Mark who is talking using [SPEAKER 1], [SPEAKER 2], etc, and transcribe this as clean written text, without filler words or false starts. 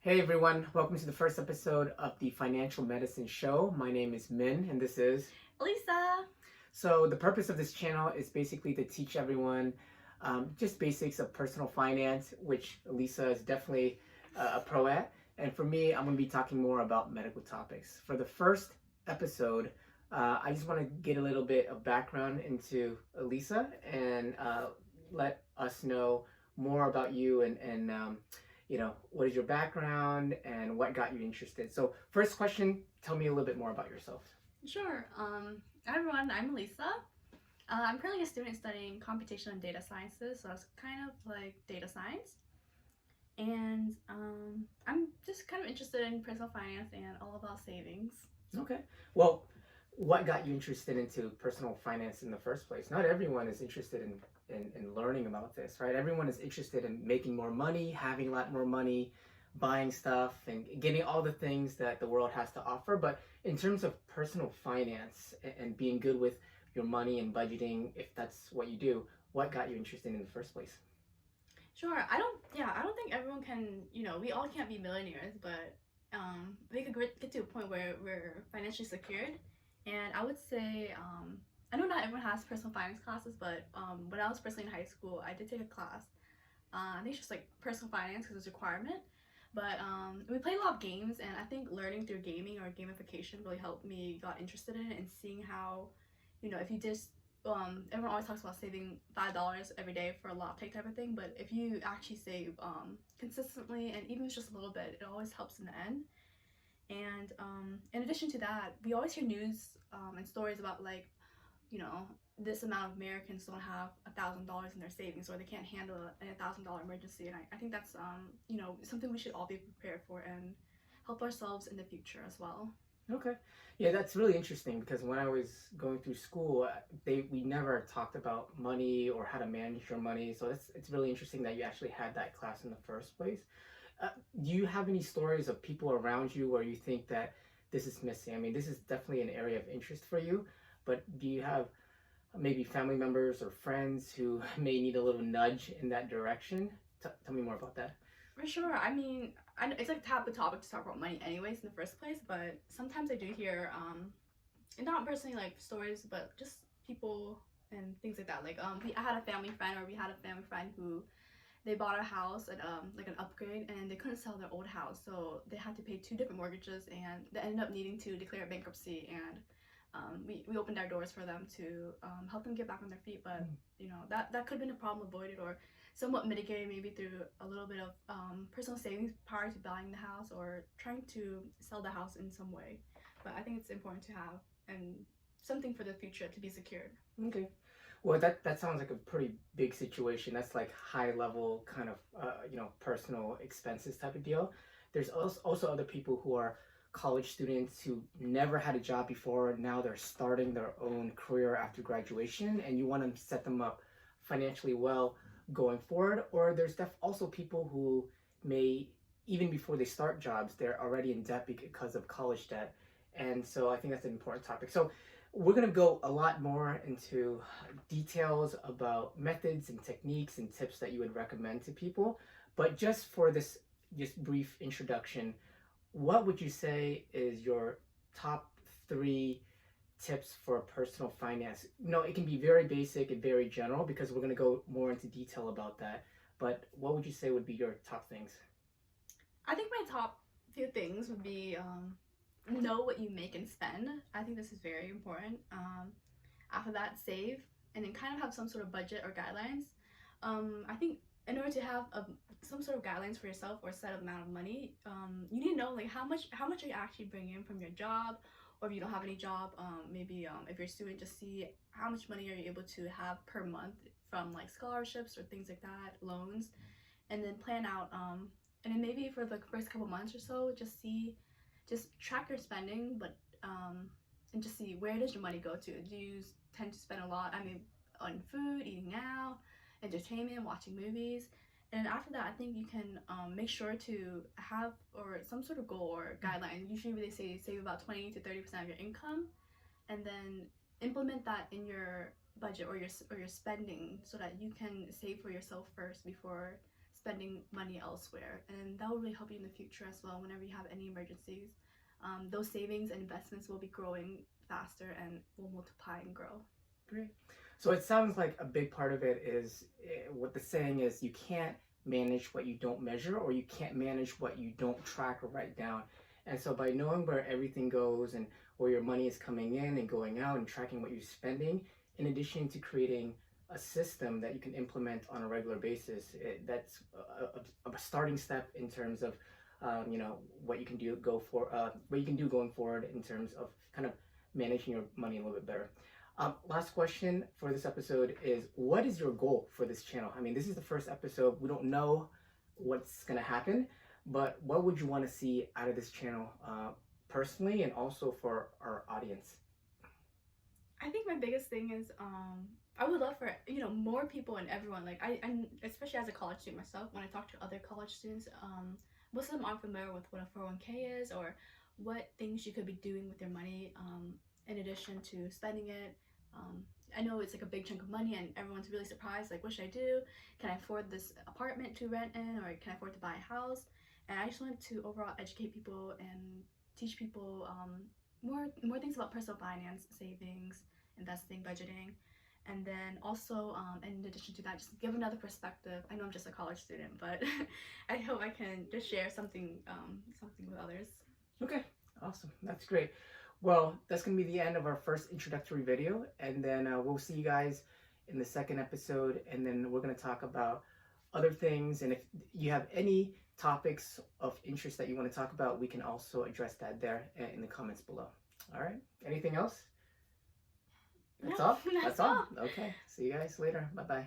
[SPEAKER 1] Hey everyone, welcome to the first episode of the Financial Medicine Show. My name is Min and this is
[SPEAKER 2] Alisa.
[SPEAKER 1] So the purpose of this channel is basically to teach everyone just basics of personal finance, which Alisa is definitely a pro at. And for me, I'm going to be talking more about medical topics. For the first episode, I just want to get a little bit of background into Alisa and let us know more about you and what is your background and what got you interested. So first question, tell me a little bit more about yourself.
[SPEAKER 2] Sure. Hi everyone, I'm Alisa. I'm currently a student studying computation and data sciences, so it's kind of like data science. And I'm just kind of interested in personal finance and all about savings.
[SPEAKER 1] Okay. Well, what got you interested into personal finance in the first place? Not everyone is interested in learning about this, right? Everyone is interested in making more money, having a lot more money, buying stuff, and getting all the things that the world has to offer. But in terms of personal finance and being good with your money and budgeting, if that's what you do, what got you interested in the first place?
[SPEAKER 2] Sure. I don't think everyone can, we all can't be millionaires, but we could get to a point where we're financially secured. And I would say, I know not everyone has personal finance classes, but when I was personally in high school, I did take a class. I think it's just like personal finance because it's a requirement. But we played a lot of games, and I think learning through gaming or gamification really helped me got interested in it and seeing how, if you just everyone always talks about saving $5 every day for a latte type of thing, but if you actually save consistently and even if it's just a little bit, it always helps in the end. And in addition to that, we always hear news and stories about like, you know, this amount of Americans don't have $1,000 in their savings or they can't handle a $1,000 emergency. And I think that's something we should all be prepared for and help ourselves in the future as well.
[SPEAKER 1] Okay. Yeah, that's really interesting because when I was going through school, we never talked about money or how to manage your money. So it's really interesting that you actually had that class in the first place. Do you have any stories of people around you where you think that this is missing? I mean, this is definitely an area of interest for you, but do you have maybe family members or friends who may need a little nudge in that direction? Tell me more about that.
[SPEAKER 2] For sure. I mean, it's like taboo topic to talk about money anyways in the first place, but sometimes I do hear, and not personally like stories, but just people and things like that. Like, I had a family friend, or we had a family friend who they bought a house at like an upgrade, and they couldn't sell their old house, so they had to pay two different mortgages, and they ended up needing to declare bankruptcy. And we opened our doors for them to help them get back on their feet. But that could have been a problem avoided or somewhat mitigated maybe through a little bit of personal savings prior to buying the house or trying to sell the house in some way. But I think it's important to have and something for the future to be secured.
[SPEAKER 1] Okay. Well, that sounds like a pretty big situation. That's like high level kind of personal expenses type of deal. There's also other people who are college students who never had a job before. Now they're starting their own career after graduation, and you want to set them up financially well going forward. Or there's also people who may, even before they start jobs, they're already in debt because of college debt. And so I think that's an important topic. So we're going to go a lot more into details about methods and techniques and tips that you would recommend to people. But just for this just brief introduction, what would you say is your top 3 tips for personal finance? No, it can be very basic and very general because we're going to go more into detail about that. But what would you say would be your top things?
[SPEAKER 2] I think my top few things would be know what you make and spend. I think this is very important. After that, save and then kind of have some sort of budget or guidelines. I think in order to have some sort of guidelines for yourself or set amount of money, you need to know like how much are you actually bringing in from your job, or if you don't have any job, maybe if you're a student, just see how much money are you able to have per month from like scholarships or things like that, loans, and then plan out. And then maybe for the first couple months or so, just track your spending, but and just see where does your money go to. Do you tend to spend a lot? I mean, on food, eating out, entertainment, watching movies. And after that, I think you can make sure to have or some sort of goal or guideline. Usually they say save about 20 to 30% of your income, and then implement that in your budget or your spending so that you can save for yourself first before spending money elsewhere, and that will really help you in the future as well. Whenever you have any emergencies, those savings and investments will be growing faster and will multiply and grow.
[SPEAKER 1] Great. So it sounds like a big part of it is what the saying is: you can't manage what you don't measure, or you can't manage what you don't track or write down. And so by knowing where everything goes and where your money is coming in and going out and tracking what you're spending, in addition to creating a system that you can implement on a regular basis, that's a starting step in terms of what you can do what you can do going forward in terms of kind of managing your money a little bit better. Last question for this episode is, what is your goal for this channel? I mean, this is the first episode. We don't know what's going to happen, but what would you want to see out of this channel personally and also for our audience?
[SPEAKER 2] I think my biggest thing is I would love for more people and everyone, like and especially as a college student myself, when I talk to other college students, most of them aren't familiar with what a 401k is or what things you could be doing with your money in addition to spending it. I know it's like a big chunk of money and everyone's really surprised, like, what should I do? Can I afford this apartment to rent in, or can I afford to buy a house? And I just wanted to overall educate people and teach people more things about personal finance, savings, investing, budgeting. And then also, in addition to that, just give another perspective. I know I'm just a college student, but I hope I can just share something with others.
[SPEAKER 1] Okay, awesome. That's great. Well, that's going to be the end of our first introductory video, and then we'll see you guys in the second episode, and then we're going to talk about other things, and if you have any topics of interest that you want to talk about, we can also address that there in the comments below. All right, anything else? That's all?
[SPEAKER 2] That's all.
[SPEAKER 1] Okay, see you guys later. Bye-bye.